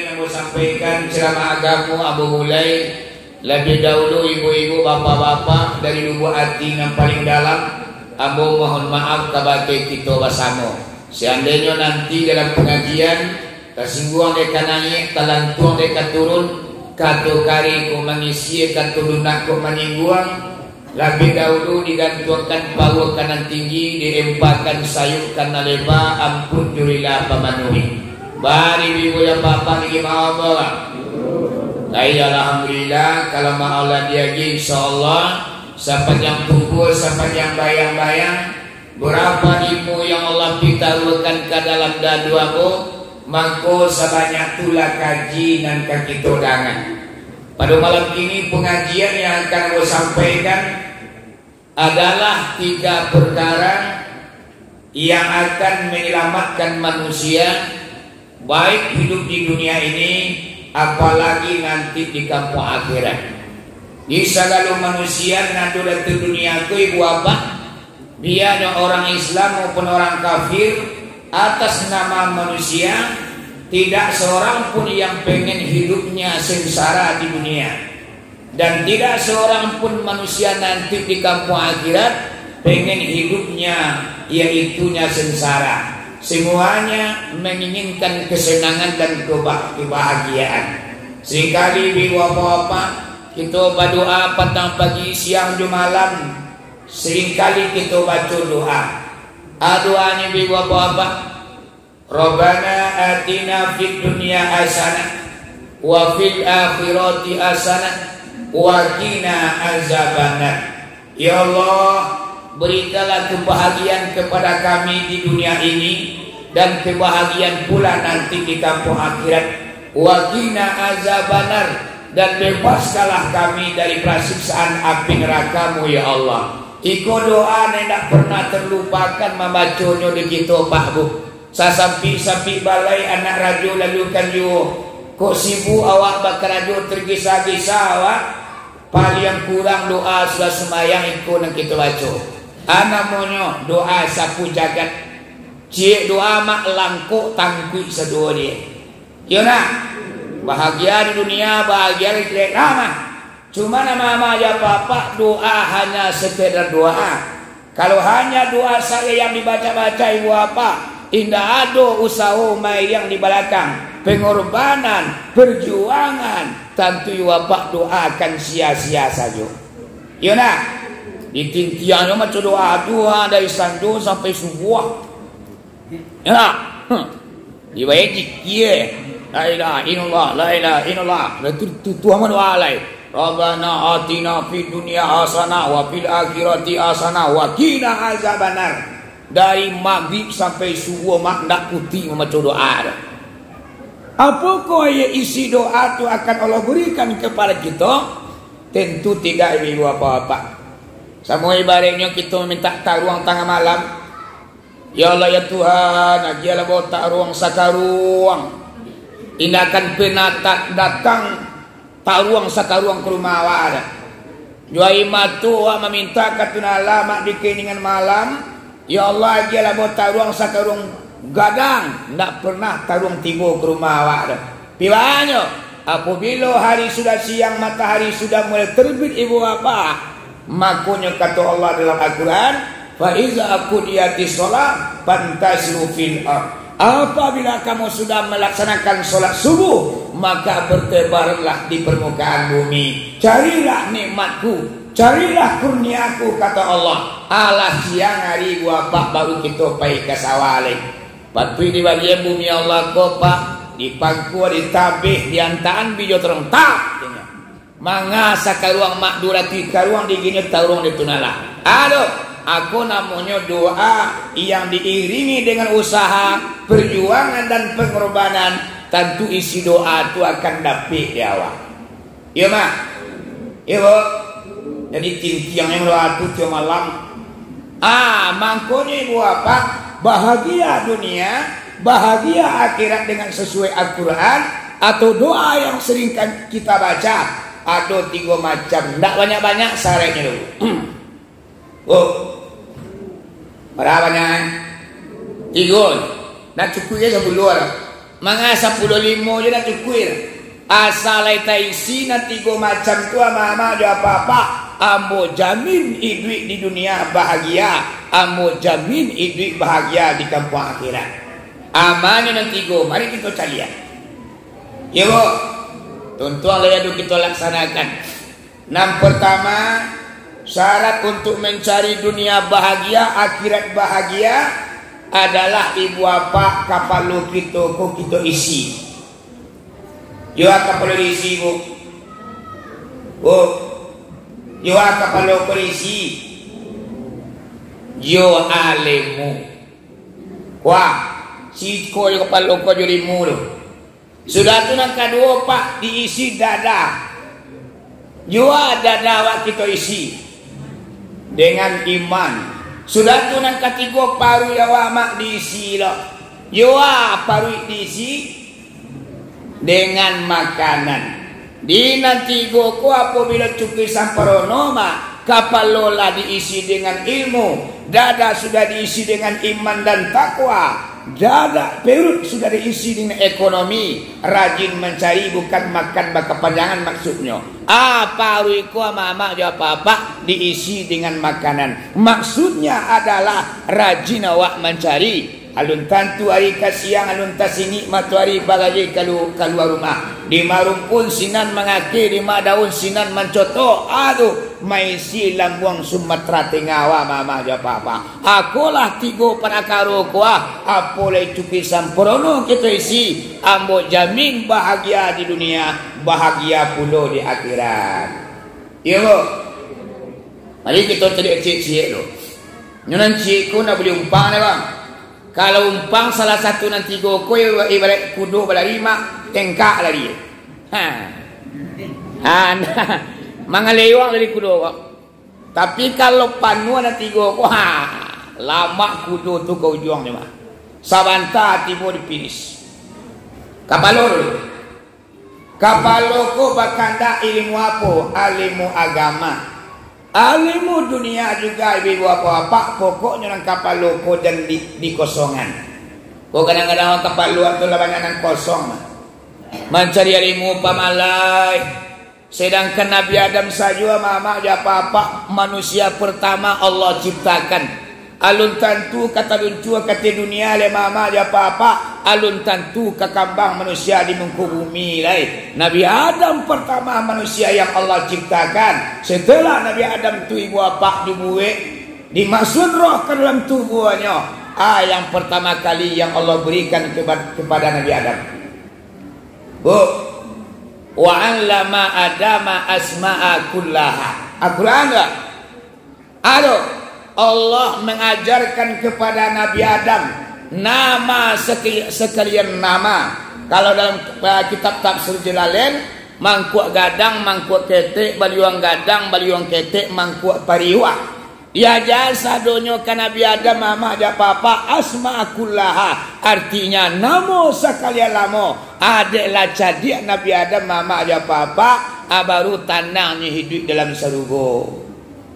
yang mau sampaikan ceramah agama Abu mulai lebih dahulu ibu-ibu bapak-bapak dari lubuk hati yang paling dalam Abu mohon maaf kabake kita bersama. Seandainya nanti dalam pengajian tersinggung dekat naik talantuang dekat turun katu kari ku mengisi katu lunak ku menyinggung lebih dahulu digantungkan pawa kanan tinggi diempahkan sayur kana leba ampun jurilah pamanuhi bari ibu ya bapak ni mau bawa alhamdulillah kalau mau Allah dia insyaallah siapa yang kumpul siapa yang bayang-bayang berapa ibu yang Allah pitarukan ke dalam daduamu mangko sebanyak tulah kaji dan kaki todangan. Pada malam ini pengajian yang akan saya sampaikan adalah 3 perkara yang akan menyelamatkan manusia baik hidup di dunia ini apalagi nanti di kampung akhirat. Di segala manusia nanti di dunia itu ibu apa? Biar orang Islam maupun orang kafir atas nama manusia tidak seorang pun yang pengen hidupnya sengsara di dunia dan tidak seorang pun manusia nanti di kampung akhirat pengen hidupnya yaitunya sengsara. Semuanya menginginkan kesenangan dan kebahagiaan. Seringkali ibu bapak kita berdoa petang pagi siang dan malam. Seringkali kita baca doa. Doanya ibu bapak Rabbana atina fid dunya hasanah wa fil akhirati hasanah wa qina azabannar. Ya Allah, berikanlah kebahagiaan kepada kami di dunia ini dan kebahagiaan pula nanti di kampung akhirat. Wa qina azabannar, dan bebaskanlah kami dari siksaan api neraka-Mu ya Allah. Iko doa tidak pernah terlupakan membacanya di kita Pak Bu. Sasampi-sampi balai anak radio lalu kan you kok sibuk awak bakal radio tergesa-gesa awak paling kurang doa sudah semayang ikut yang kita baca anamonyo doa sapu jagat cik doa mak langkuk tangkui sedua dia yona bahagia di dunia bahagia di akhirat nama cuma nama aja papa doa hanya sekedar doa. Kalau hanya doa saya yang dibaca-baca ibu apa indah ada usaha mai yang di belakang pengorbanan perjuangan tentu bapak doakan sia-sia saja ya nak ditintiannya macam doa dari sandu sampai subuh ya nak dibayar ya la ilaha illallah la ilaha illallah itu Tuhan doa lain Rabbana atina fid dunya hasanah wa fil akhirati hasanah wa qina azabannar. Dari maghrib sampai subuh mak nak putih membaca doa. Apakah isi doa itu akan Allah berikan kepada kita? Tentu tidak ibu apa-apa. Sama ibaratnya kita minta taruang tengah malam. Ya Allah ya Tuhan, agialah bawa taruang sakaruang. Ini akan penata datang taruang sakaruang ke rumah awak. Juai matu meminta katunala mak di keningan malam. Ya Allah ajalah bawa taruang sakarung gadang tidak pernah taruang tiba ke rumah awak. Pilahnya apabila hari sudah siang matahari sudah mulai terbit ibu apa makanya kata Allah dalam Al-Quran fa iza qudiyati shalah fantasiru fil ardh. Apabila kamu sudah melaksanakan sholat subuh maka bertebarlah di permukaan bumi, carilah nikmatku, carilah kurniaku kata Allah. Alah siang hari gua pak baru kita pergi ke sawale. Patu di bagian bumi Allah ko pak di pangku di tabih di antaan bijo terang tak. Manga sakaruang mak durati karuang digini taruang di tunala. Aduh, aku namanya doa yang diiringi dengan usaha, perjuangan dan pengorbanan. Tentu isi doa itu akan dapat di awak. Iya mak, iya bu. Jadi tiang yang doa itu tiap malam. Mangkonya ibu apa? Bahagia dunia, bahagia akhirat dengan sesuai Al-Quran atau doa yang sering kita baca. Ada 3 macam, tidak banyak-banyak sarannya dulu. Berapa banyak? 3. Nak cukupnya sebelum. Manga 15 je nak cukup. Asal kita isi nanti go macam tu mama ada apa-apa. Ambo jamin hidup di dunia bahagia. Ambo jamin hidup bahagia di kampung akhirat. Amannya nanti go. Mari kita cari ya. Ya bo. Tuan-tuan lalu kita laksanakan. Yang pertama, syarat untuk mencari dunia bahagia, akhirat bahagia adalah ibu apa kapal lu kita ko kita isi. Yo kapal lu isi bu. Oh. Yo kapal lu isi. Yo alemu. Wah, si ko yo kapal lu ko jurimu lu. Sudah tu nang kedua pak diisi dada. Yo dada wa kita isi dengan iman. Sudah tu nang ketiga paru ya mak diisi lo. Yo paru diisi dengan makanan. Di nanti go ko apabila cukup samparono mak kapal lola diisi dengan ilmu, dada sudah diisi dengan iman dan takwa, dada perut sudah diisi dengan ekonomi, rajin mencari bukan makan berkepanjangan maksudnya. Paru iku mama apa-apa diisi dengan makanan. Maksudnya adalah rajin awak mencari. Alun tantu hari kasiang alun tasini matuari bagaji keluar rumah. Di marung pun sinan mengaki, di daun sinan mencoto. Aduh, maisi lambuang Sumatera Tengawa mama apa-apa. Akulah tigo para karo kuah. Apolai cuki sampurno kita isi. Ambo jamin bahagia di dunia, bahagia pula di akhirat. Iya lo. Mari kita cari cik-cik lo. Nyunan cikku nak boleh umpang ni bang. Kalau umpang salah satu nanti goko ibarat kudu bala lima tengkak lari. Mangalewang dari kudu. Tapi kalau panua nanti goko lama kudu tu kau juang ni mah. Sabanta timur dipinis. Kapalor. Kapaloko bakanda ilmu apa? Ilmu agama. Alimu dunia juga ibu apa-apa pokoknya orang kapal loko dan di kosongan. Kau kadang-kadang orang kapal luar tu labangan kosong. Mencari ilmu pamalai. Sedangkan Nabi Adam saja mama apa-apa manusia pertama Allah ciptakan. Alun tantu kata luncua kata dunia le mama apa-apa. Alun tantu kekambang manusia di muka bumi lai. Nabi Adam pertama manusia yang Allah ciptakan. Setelah Nabi Adam tu ibu apa dibuat, dimasuk roh ke dalam tubuhnya. Yang pertama kali yang Allah berikan kepada Nabi Adam. Bu, wa 'allama Adama asma'a kullaha. Al-Quran enggak? Aduh, Allah mengajarkan kepada Nabi Adam nama sekalian nama. Kalau dalam kitab Tafsir Jalalain, mangkuk gadang, mangkuk ketek, baliuang gadang, baliuang ketek, mangkuk pariwak. Ya jasa donyo kan Nabi Adam mama ada apa-apa asma'akullaha. Artinya namo sekalian lamo. Adeklah jadi Nabi Adam mama ada apa-apa. Baru tanahnya hidup dalam sarugo.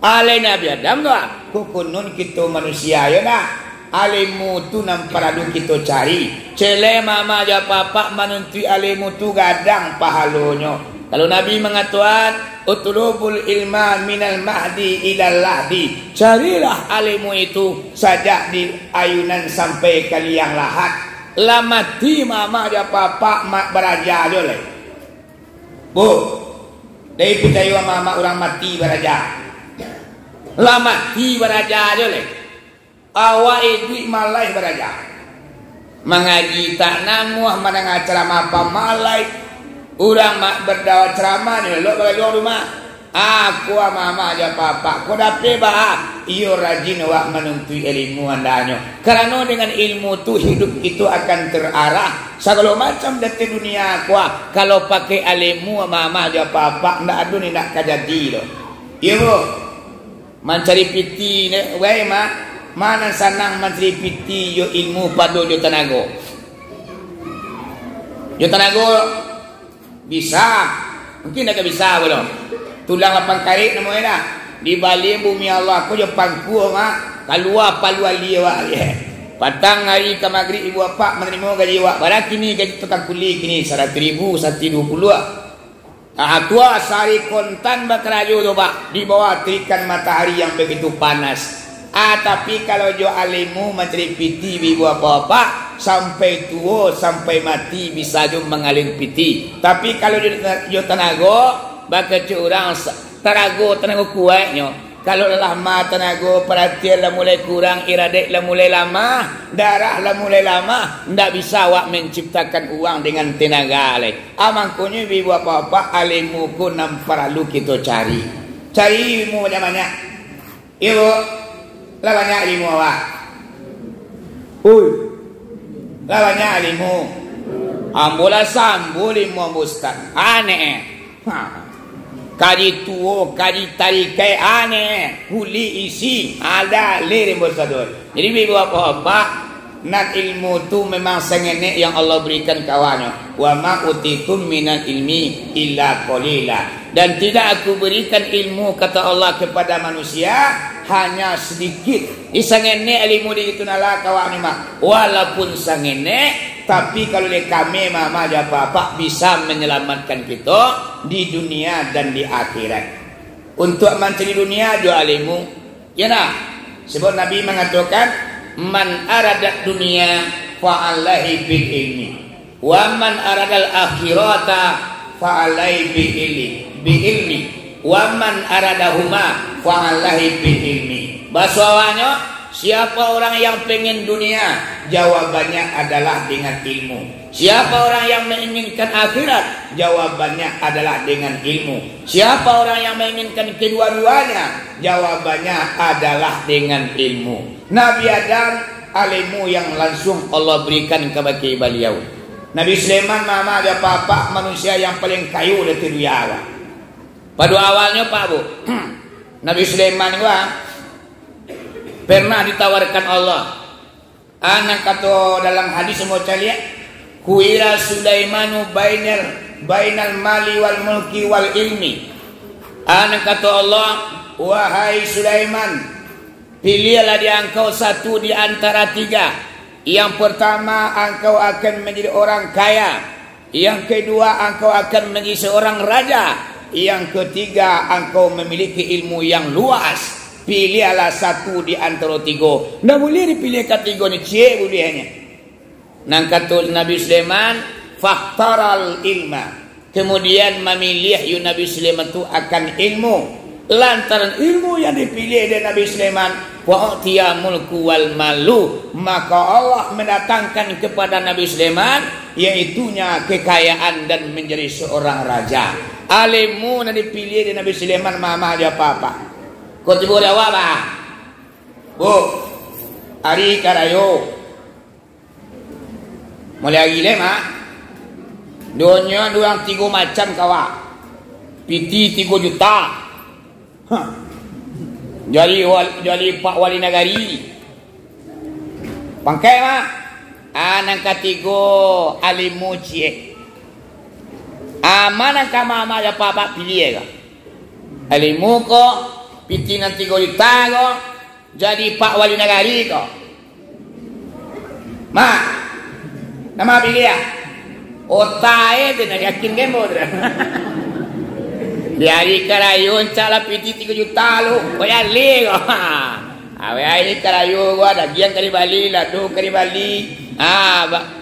Ale Nabi Adam tu kukunun kita manusia ya nak. Alimu tu namparadu kita cari. Cele mama aja papa manunti alimu tu gadang pahalonyo. Kalau Nabi mengatakan utlubul ilma minal mahdi ilal lahdi. Carilah alimu itu sajak di ayunan sampai ke liang lahat. Lamati mama aja papa mak beraja jole. Bu, dari percaya mama orang mati beraja. Lama ti beraja aja le. Awak itu malai beraja. Mengaji tak namuah mana ngaceramah apa malai. Urang mak berdawa ceramah ni lo bagi rumah. Aku mama aja papa. Kau dapat bah. Iyo rajin awak menuntut ilmu andanya. Karena dengan ilmu tu hidup itu akan terarah. Segala macam dari dunia aku. Kalau pakai ilmu mama aja papa ndak ada ni nak kajadi lo. Iyo. Mencari piti ni, wei mak mana sanang mencari piti yo ilmu padu yo tenaga. Yo tenaga bisa, mungkin agak bisa belum. Tulang lapang karet namanya dah. Di balik bumi Allah aku yo pangku mak, keluar paluan dia wak. Patang hari ke maghrib ibu bapa menerima gaji awak. Barang kini gaji tukang kuli kini 100,000, 120. Tua sehari kontan bakerajo tu pak di bawah terikan matahari yang begitu panas. Tapi kalau jo alimu mencari piti ibu bapa sampai tua sampai mati bisa jo mengalir piti. Tapi kalau jo tenaga baka orang tenaga kuatnya. Kalau lama tenaga perhatian lah mulai kurang, iradat lah mulai lama, darah lah mulai lama, ndak bisa awak menciptakan uang dengan tenaga le. Amangkunya ibu apa-apa alimu ku nam perlu kita cari. Cari ilmu banyak-banyak. Ibu, lah banyak ilmu awak. Lah banyak ilmu. Ambola sambul ilmu ustaz. Aneh. Kaji tuo, kaji tarikai aneh, kuli isi, ada lirim bersadul. Jadi ibu apa-apa, nak ilmu tu memang sengenek yang Allah berikan kawannya. Wa ma utitum minal ilmi illa qalila. Dan tidak aku berikan ilmu kata Allah kepada manusia hanya sedikit. Isangenek ilmu di itu nala kawannya mak. Walaupun sangenek, tapi kalau kami mama dan bapak bisa menyelamatkan kita di dunia dan di akhirat. Untuk mencari dunia jual ilmu. Ya nah. Sebab Nabi mengatakan man aradat dunia fa'alaihi bil ilmi. Wa man aradal akhirata fa'alaihi bil ilmi. Wa man aradahuma fa'alaihi bil ilmi. Bahasanya siapa orang yang pengen dunia? Jawabannya adalah dengan ilmu. Siapa orang yang menginginkan akhirat? Jawabannya adalah dengan ilmu. Siapa orang yang menginginkan kedua-duanya? Jawabannya adalah dengan ilmu. Nabi Adam ilmu yang langsung Allah berikan kepada beliau. Nabi Sulaiman mama ada papa manusia yang paling kayu dari dunia. Pada awalnya Pak Bu, Nabi Sulaiman pernah ditawarkan Allah. Anak kata dalam hadis semua lihat, kuira Sulaimanu bainal mali wal mulki wal ilmi. Anak kata Allah, wahai Sulaiman, pilihlah di engkau satu di antara tiga. Yang pertama, engkau akan menjadi orang kaya. Yang kedua, engkau akan menjadi seorang raja. Yang ketiga, engkau memiliki ilmu yang luas. Pilihlah satu di antara tiga. Tidak boleh dipilih ketiga ni, cik bolehnya. Nang kata Nabi Sulaiman, faktaral ilma. Kemudian memilih Nabi Sulaiman itu akan ilmu. Lantaran ilmu yang dipilih dari Nabi Sulaiman, wa'tiya mulku wal malu, maka Allah mendatangkan kepada Nabi Sulaiman yaitunya kekayaan dan menjadi seorang raja. Ilmu yang dipilih dari Nabi Sulaiman mama dia apa-apa. Kau tiba awak bah, bu, hari karayo, mulai lagi mak, dunia dua tiga macam kawak, piti 3 juta, jadi Pak Wali Nagari, pangkai mak, anak ketiga alimu cie, mana kama ada apa pilih kan, alimu kok. Piti nanti kau ditago jadi Pak Wali Nagari kau. Mak, nama pilih ya. Otai tu nak yakin kan bodoh. Dari Karayun cala piti 3 juta lu, kau yang le kau. Awak ini Karayun gua ada gian kali Bali, ladu kali Bali.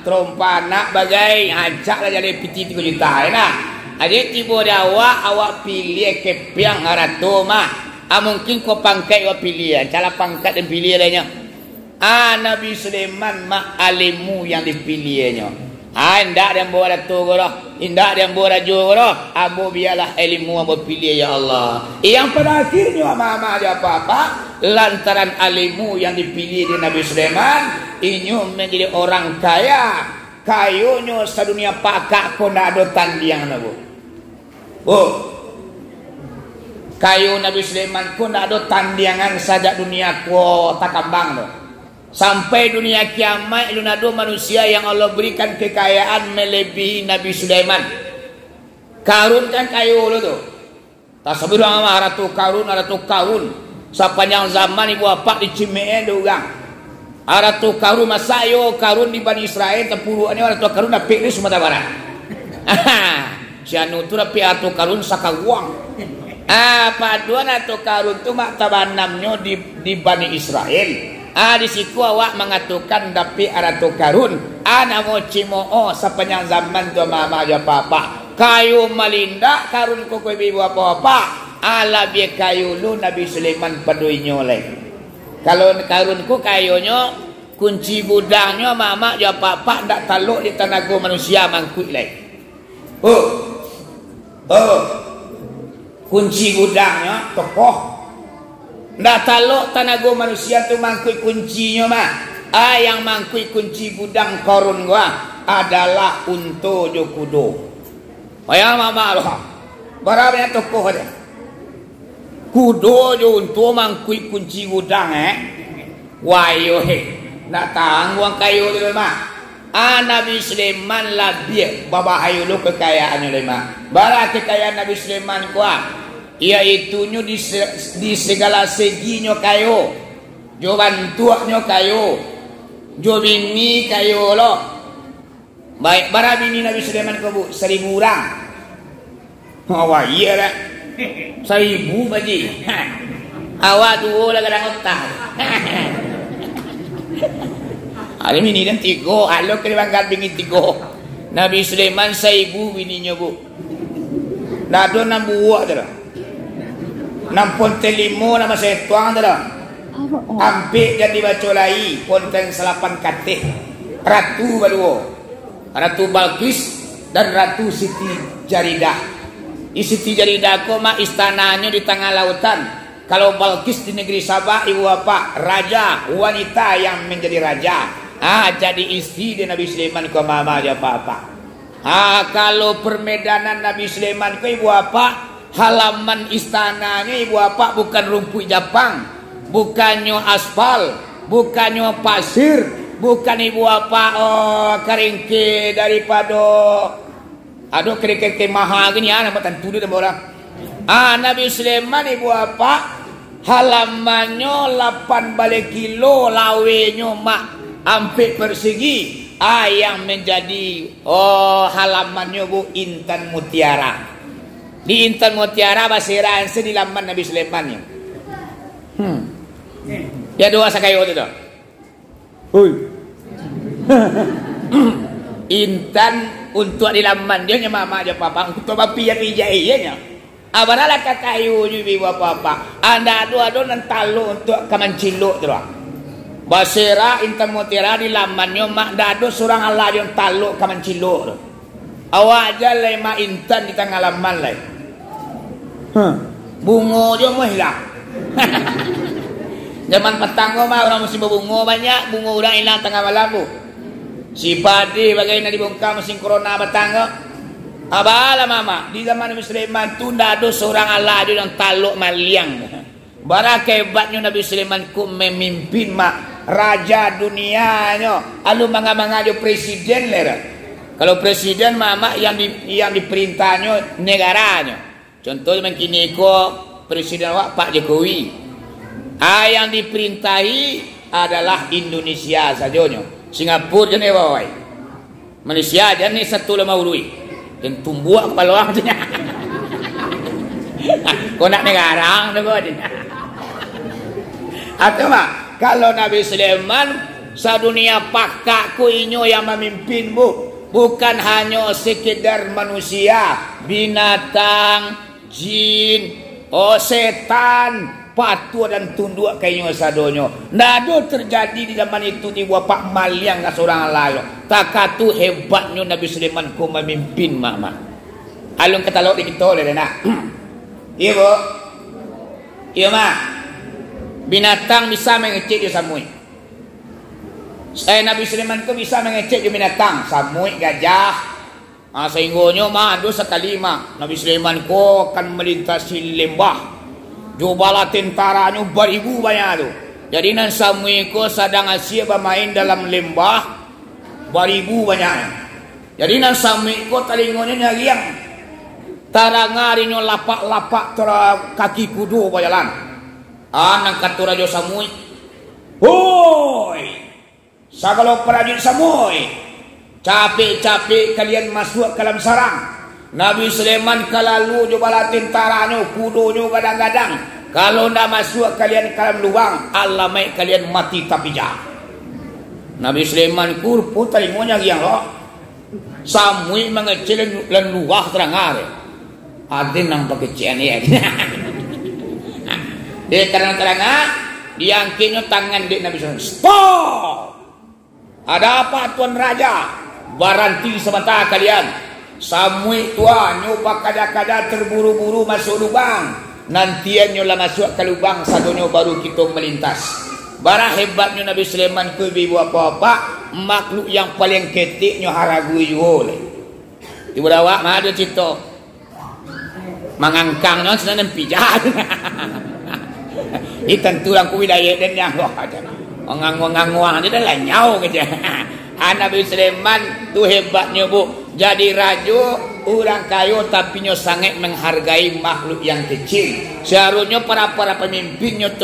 Trompa nak bagai ajak lah jadi piti 3 juta, nah. Adik tiba awak pilih kepiang haratu mah. Mungkin kau pangkat kau pilih, cara pangkat dan pilih lainnya. Nabi Sulaiman mak alimu yang dipilihnya. Indak dan bawa datuk roh, indak dan bawa rajo roh. Abu biarlah ilmu abu pilih ya Allah. Yang pada akhirnya mama ada apa-apa lantaran alimu yang dipilih di Nabi Sulaiman, inyo menjadi orang kaya. Kayunya sedunia pakak kau nak ada tandingan nabu. Kayu Nabi Sulaiman pun ada tandingan saja dunia ku takambang tu. Sampai dunia kiamat lu nado manusia yang Allah berikan kekayaan melebihi Nabi Sulaiman. Karun kan kayu lu tu. Tak sebut nama ratu Karun. Sepanjang zaman ibu bapak di Cimee ada orang. Aratu karun masayo karun di Bani Israel tepuluh ani aratu karun na pilih Sumatera Barat. Si anu tu tapi aratu karun sakawang. Paduan aratu karun tu mak tabanamnya di Bani Israel. Di siku awak mengatakan tapi aratu karun ana mo cimo sepanjang zaman tu mama ya papa. Kayu malinda karun ko ibu apa-apa. Ala biya kayu lu Nabi Sulaiman padui nyoleh. Kalau karunku kayunya kunci budangnya mama ya papa ndak taluk di tenaga manusia mangkuk lagi. Kunci budangnya tokoh ndak taluk tenaga manusia tu mangkuk kuncinya mah. Yang mangkuk kunci gudang karun gua adalah unto jokudo. Ayah mama Allah. Berapa tokoh dia? Kudo jo untuk mangkui kunci gudang wayo nak tanggung kayu tu mah. Nabi Sulaiman lah dia baba ayu lu kekayaannya lima. Bara kekayaan Nabi Sulaiman kuah iaitunya di segala seginya kayu. Jo bantuannya kayu. Jo bini kayu lo. Baik bara bini Nabi Sulaiman ku bu 1000 orang. Wah iya lah. 1000 baji. Awak tu lah kadang otak. Hari ini dan 3. Halo kena bangkat bingit 3. Nabi Sulaiman 1000 bininya bu. Nado 6 buah dah. 6 pontelimo nama saya tuang dah. Hampir jadi baca lagi ponteng 8 katih. Ratu baru. Ratu Balkis dan Ratu Siti Jaridah. Siti Jaridah ko mah istananya di tengah lautan. Kalau Balkis di negeri Sabah ibu bapak raja wanita yang menjadi raja. Jadi istri di Nabi Sulaiman ko mama ya papa. Kalau permedanan Nabi Sulaiman ko ibu bapak halaman istananya ibu bapak bukan rumput Jepang, bukannya aspal, bukannya pasir, bukan ibu bapak keringke daripada aduh kira-kira mahal gini nama tentu dia orang. Nabi Sulaiman ibu apa halamannya 8 balik kilo lawenya mak hampir persegi. Yang menjadi halamannya bu intan mutiara. Di intan mutiara basiran di laman Nabi Sulaiman ya. Ya doa sakayo itu dah. Intan untuk di laman dia mama aja papa untuk bapi ya pijainya. Abarala kakayu ibu papa. Anda adu nan talu untuk kamanciluk tu. Basira intan mutiara di lamannya mak dadu surang Allah yang talu kamanciluk. Awak aja lema intan di tengah laman lai. Bungo dia mau hilang. Zaman petang mah orang musim bungo banyak, bungo udah hilang tengah malam bu. Si padi bagaimana dibongkar mesin corona batang. Abalah mama di zaman Nabi Sulaiman tu ndak ada seorang Allah yang taluk maliang. Barak hebatnya Nabi Sulaiman ku memimpin mak raja dunianya. Alu manga-manga jo presiden lera. Kalau presiden mama yang diperintahnya negaranya. Contoh kini ko presiden awak Pak Jokowi. Yang diperintahi adalah Indonesia sajonya. Singapura je ni bawai. Malaysia je ni 150 dan tumbuh kepala orang tu. Kau nak negarang tu kau. Atau mak kalau Nabi Sulaiman sadunia pakak kuinyo yang memimpin bu, bukan hanya sekedar manusia, binatang, jin, setan, patuh dan tunduk kayaknya sadonyo. Nado terjadi di zaman itu di bapak maliang ke seorang lain. Takatu hebatnya Nabi Sulaiman ku memimpin mama. Alung kata laut di kita oleh nak. Iya bu. Iya mak. Binatang bisa mengecek di samui. Nabi Sulaiman ku bisa mengecek di binatang. Samui, gajah. Sehinggonya mah ada sekali mah Nabi Sulaiman ku akan melintasi lembah. Jubala tentaranya beribu banyak tu. Jadi nan samui ko sedang asyik bermain dalam lembah beribu banyak. Jadi nan samui ko talingonya nyariang tarangarinya lapak-lapak kaki kudu berjalan. Nang katu rajo samui. Hoi, Sagala prajurit Samui, capek-capek kalian masuk ke dalam sarang. Nabi Sulaiman kalalu jo bala tentaranya, kudonya kadang-kadang. Kalau ndak masuk kalian ke dalam lubang, Allah mai kalian mati tapi jah. Nabi Sulaiman kurpu talingonya yang lo. Samui mengecil lan luah terang are. Adin nang pakecian ya. Dia terang-terang diangkitnya tangan di Nabi Sulaiman. Stop! Ada apa Tuan Raja? Berhenti sebentar kalian. Samui tua nyoba kada-kada terburu-buru masuk lubang. Nantian nyola masuk ke lubang sadonya baru kita melintas. Barang hebatnya Nabi Sulaiman ke ibu apa-apa, makhluk yang paling ketiknya haragui juga. Ibu dawak mah ada cerita. Mangangkang non senang pijat. Ini tentu orang kuwidaya dan yang loh aja. Ngang-ngang dia dah nyau kerja. Nabi Sulaiman tu hebatnya bu. Jadi raja orang kaya tapi nyo sangat menghargai makhluk yang kecil. Seharusnya para pemimpin nyo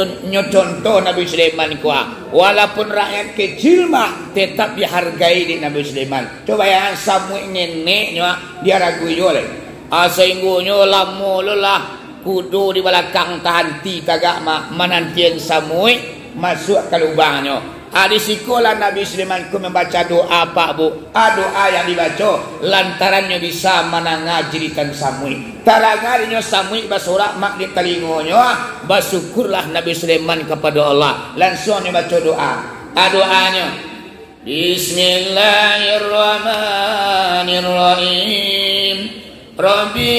contoh Nabi Sulaiman kuah. Walaupun rakyat kecil mah tetap dihargai di Nabi Sulaiman. Coba yang samu neneknya dia ragu oleh. Sehinggunyo lamo lelah kudu di belakang tanti kagak menantian samui masuk ke lubangnya. Di sekolah Nabi Sulaiman ku membaca doa Pak Bu. Doa yang dibaca lantarannya bisa menangah jeritan samui. Tarangarinya samui basurak mak di telingonya. Bersyukurlah Nabi Sulaiman kepada Allah. Langsungnya baca doa. Doanya Bismillahirrahmanirrahim. Rabbi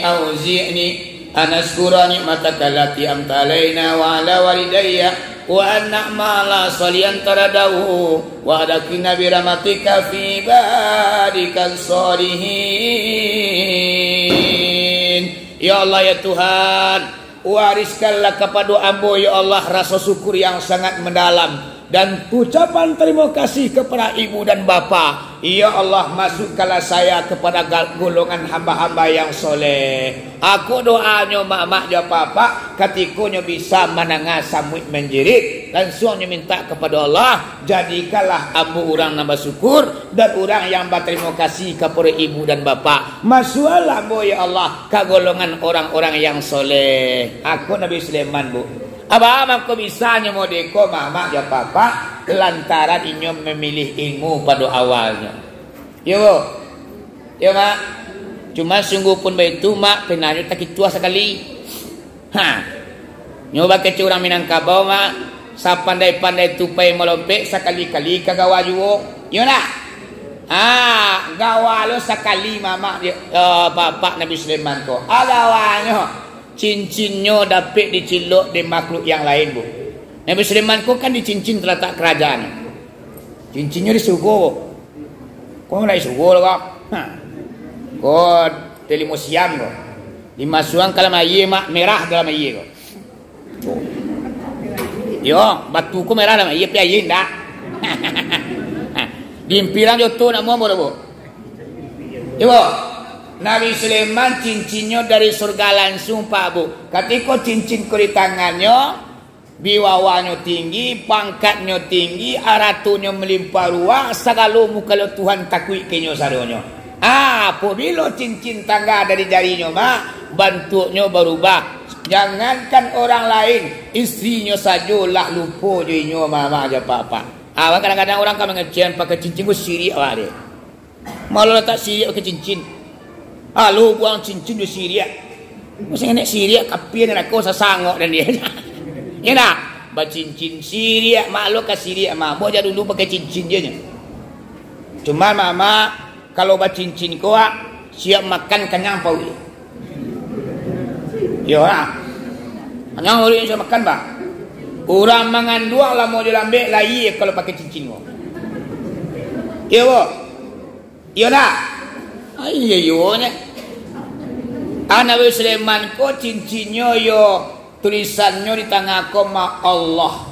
auzi'ni anaskura ni'mataka allati amta alaina wa ala walidayya wa an na'mala salihan taradahu wa adakina birahmatika fi ibadikal salihin. Ya Allah ya Tuhan, wariskanlah kepada hamba ya Allah rasa syukur yang sangat mendalam dan ucapan terima kasih kepada ibu dan bapa. Ya Allah, masukkanlah saya kepada golongan hamba-hamba yang soleh. Aku doanya mak-mak ya papa ketikanya bisa menangah samut menjerit. Langsungnya minta kepada Allah, jadikanlah abu orang nambah syukur dan orang yang berterima kasih kepada ibu dan bapa. Masuklah bu ya Allah ke golongan orang-orang yang soleh. Aku Nabi Sulaiman bu. Abang kau bisa nyemodeko mama ya papa lantaran inyo memilih ilmu pada awalnya. Yo, yo mak. Cuma sungguh pun begitu mak penanya tak tua sekali. Nyoba kecil orang Minangkabau mak. Sapandai-pandai tupai melompek sekali-kali kagawa juga. Yo nak. Gawa lo sekali mama bapak Nabi Sulaiman ko. Alawanyo. Cincinnya dapat dicilok di makhluk yang lain bu. Nabi Sulaiman kau kan dicincin terletak kerajaan. Cincinnya di sugo. Kau nggak di sugo loh kau. Kau telimosiam kau. Dimasukan kalau air mak merah dalam air kau. Yo batu kau merah dalam air piayin dah. Dimpiran jodoh nak mau bu. Yo. Nabi Sulaiman cincinnya dari surga langsung Pak Bu. Ketika cincin ku di tangannya, biwawanya tinggi, pangkatnya tinggi, aratunya melimpah ruah, segala muka Tuhan takui kenyo sadonya. Apabila cincin tangga dari jarinya mak, bentuknya berubah. Jangankan orang lain, istrinya saja lah lupa jadinya mama aja papa. Kadang-kadang orang kan mengecian pakai cincin ku sirik awak dia. Malu letak sirik pakai cincin. Lu buang cincin di Syria. Mesti nak Syria kapian nak kau sasangok dan dia. Ya nak, cincin Syria mak lu ke Syria mak. Mau aja dulu pakai cincin dia. Cuma mama kalau cincin kau siap makan kenyang pau. Yo lah. Kenyang orang siap makan bah. Orang mangan dua lah mau dilambek lagi kalau pakai cincin kau. Yo bo. Yo nak. Iya nya. Nabi Sulaiman ko cincinnya yo tulisannya di tangan koma Allah.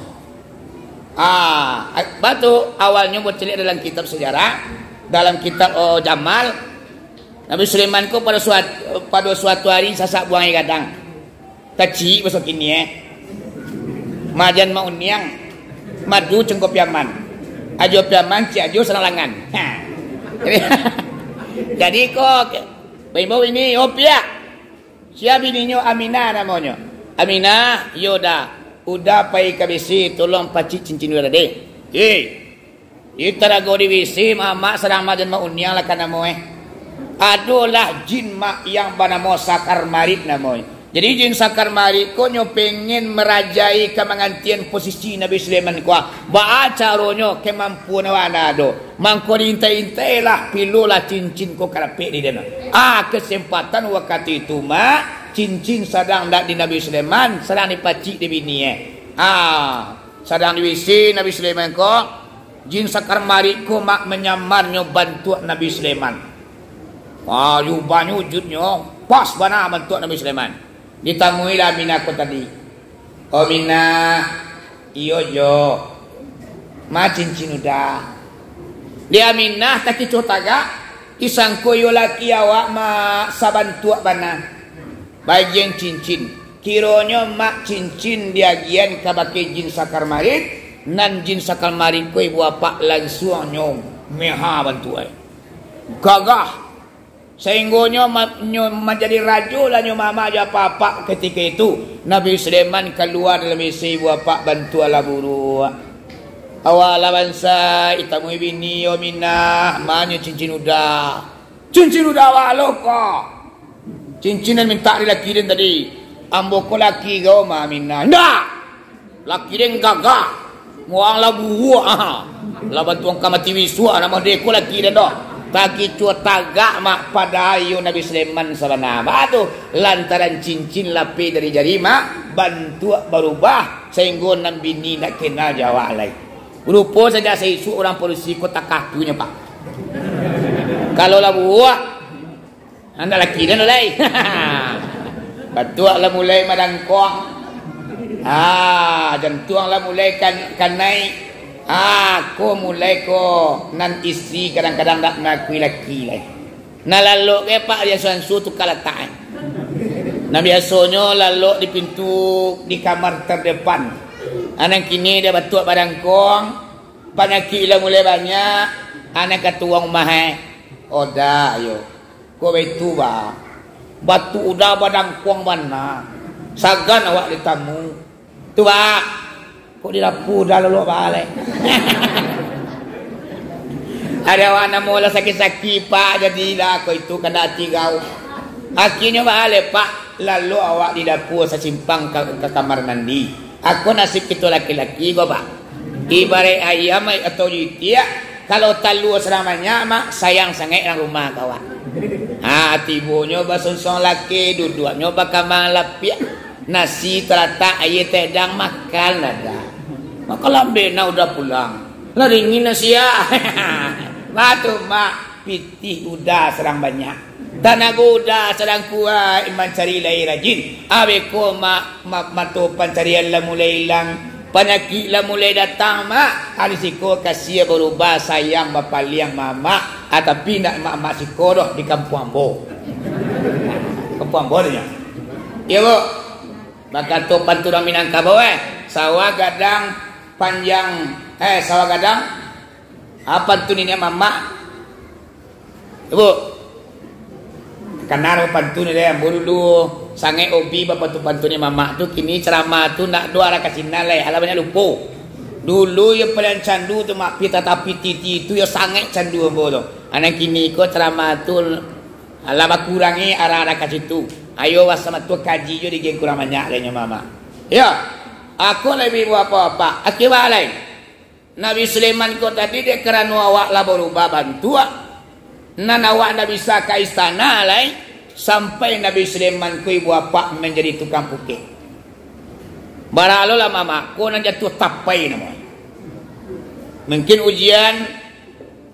Batu awalnya buat celik dalam kitab sejarah, dalam kitab Jamal. Nabi Sulaiman ko pada suatu hari sasak buang air kadang. Kecil besok ini Majan mau uniang, madu cengkop yaman. Ajo piaman ci ajo senalangan. Jadi kok Bimbo ini opia. Siapa bininya Aminah namanya. Aminah, udah pai kabisi tolong pacik cincin udah deh. Kita rago di wisi mama sedang majan mau unyang lah kana moe. Adulah jin mak yang banamo sakar marit namanya. Jadi jin sakar marit ko nyo pengen merajai kemangantian posisi Nabi Sulaiman ko. Ba caronyo kemampuan wana do. Mangko intai-intai lah pilulah cincin ko karape di dana. Kesempatan waktu itu mak cincin sedang dak di Nabi Sulaiman sedang dipacik di bini sedang diwisi Nabi Sulaiman ko jin sakar marit ko mak menyamar nyo bantu Nabi Sulaiman. Banyu wujudnya pas bana bantu Nabi Sulaiman. Ditamui lah Mina ko tadi. Oh Mina, iyo jo, ma cincin udah. Dia Mina tak kicu taga, isang ko yo laki awak ma sabantu bana. Bagian cincin, kironyo mak cincin dia gian kabake jin sakar marit, nan jin sakar marit ko ibu apa langsung nyong meha bantu ay. Gagah. Sehingga menjadi raja lah mama aja apa ketika itu Nabi Sulaiman keluar dalam isi bapa bantu ala buru awal bangsa itamui bini Mina mana cincin udah waloko cincinan minta laki den tadi ambo ko laki kau Mina ndak laki den gagah muang la buah la bantuang kamati wiswa nama de ko laki den do bagi cua tagak mak pada ayu Nabi Sulaiman sabanama tu lantaran cincin lapi dari jari mak bantu berubah sehingga Nabi ni nak kena jawab lagi. Rupa saja saya isu orang polisi kota kakunya pak. Kalau lah buah anda laki dan oleh. Bantu lah mulai madangkong. Jantung lah mulai kan naik. Aku mulai ko nan isi kadang-kadang nak ngakui laki lah. Lalu ke pak dia suansu tu kalataan. Nah biasanya lalu di pintu di kamar terdepan. Anak kini dia batu badangkong. Panaki lah mulai banyak. Anak katuang mahal. Oda ayo. Ko betu ba. Batu udah badangkong mana. Sagan awak ditamu. Tu ba. Kok di dapur dah lalu balik. Ada wana mula sakit-sakit pak jadilah kau itu kena hati kau. Akhirnya balik pak lalu awak di dapur saya simpang ke kamar mandi. Aku nasib itu laki-laki kau pak. Ibarat ayam atau jitia kalau talu selamanya mak sayang sangat dalam rumah kau. Tibunya basonsong laki duduknya bakal malapia. Nasi terata ayat tedang makan ada. Maka lambena udah pulang. Laringin nasi ya. Batu mak pitih udah serang banyak. Tanah udah sedang kuat iman cari lai rajin. Abeko mak matu pancarian lah mulai hilang. Penyakit lah mulai datang mak. Arisiko kasih berubah sayang bapa liang mama. Tapi nak mak sikodoh di kampung Ambo. Kampung Ambo dia. Ya bu. Maka tu pantura Minangkabau sawah gadang panjang sawah gadang apa tu ni mama ibu kanar pantun dia dulu sange obi bapak tu pantun mama tu kini ceramah tu nak dua arah kasina le alamannya lupa dulu ya pelian candu tu mak pita tapi titi tu ya sange candu bodoh anak kini ko ceramah tu alama kurangi arah-arah kasitu. Ayo wasama tu kaji jo di kurang banyak lenya mama. Ya, aku lebih buat apa-apa. Akibat lain. Nabi Sulaiman ko tadi dia kerana awak lah berubah bantu. Nan awak dah bisa ke istana lain sampai Nabi Sulaiman ko ibu apa menjadi tukang pukul. Baralo lah mama, ko nan jatuh tapai nama. Mungkin ujian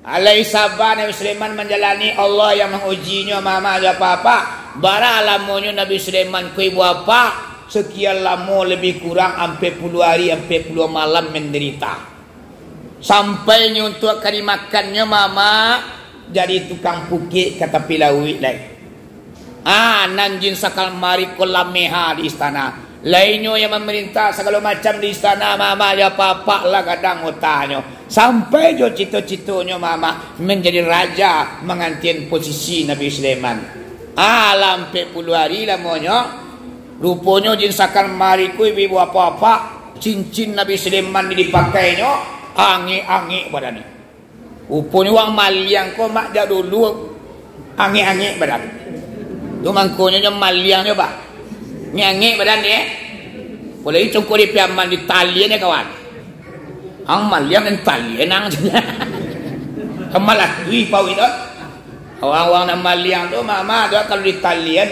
alai sabar Nabi Sulaiman menjalani Allah yang mengujinya mama ada apa-apa. Bara lamonyo Nabi Sulaiman ku ibu apa sekian lama lebih kurang sampai puluh hari sampai puluh malam menderita. Sampai untuk kali makannya mama jadi tukang pukik kata pilawi lain. Nanjin sakal mari kolameha di istana. Lainnya yang memerintah segala macam di istana mama ya papa lah kadang utahnya. Sampai jo cita-citanya mama menjadi raja mengantin posisi Nabi Sulaiman. Lampai puluh hari lamanya. Rupanya jin sakal mariku ibu apa-apa. Cincin Nabi Sulaiman dipakainya. Angi-angi badannya. Rupanya wang maliang ko mak dah dulu. Angi-angi badan. Tu mangkonya maliangnya pak. Nyanyi badan dia. Boleh cungkur di piaman di talian ya kawan. Ang maliang dan talian ang saja. Kemalakui pau itu. Orang-orang nak maliang tu mama tu kalau di talian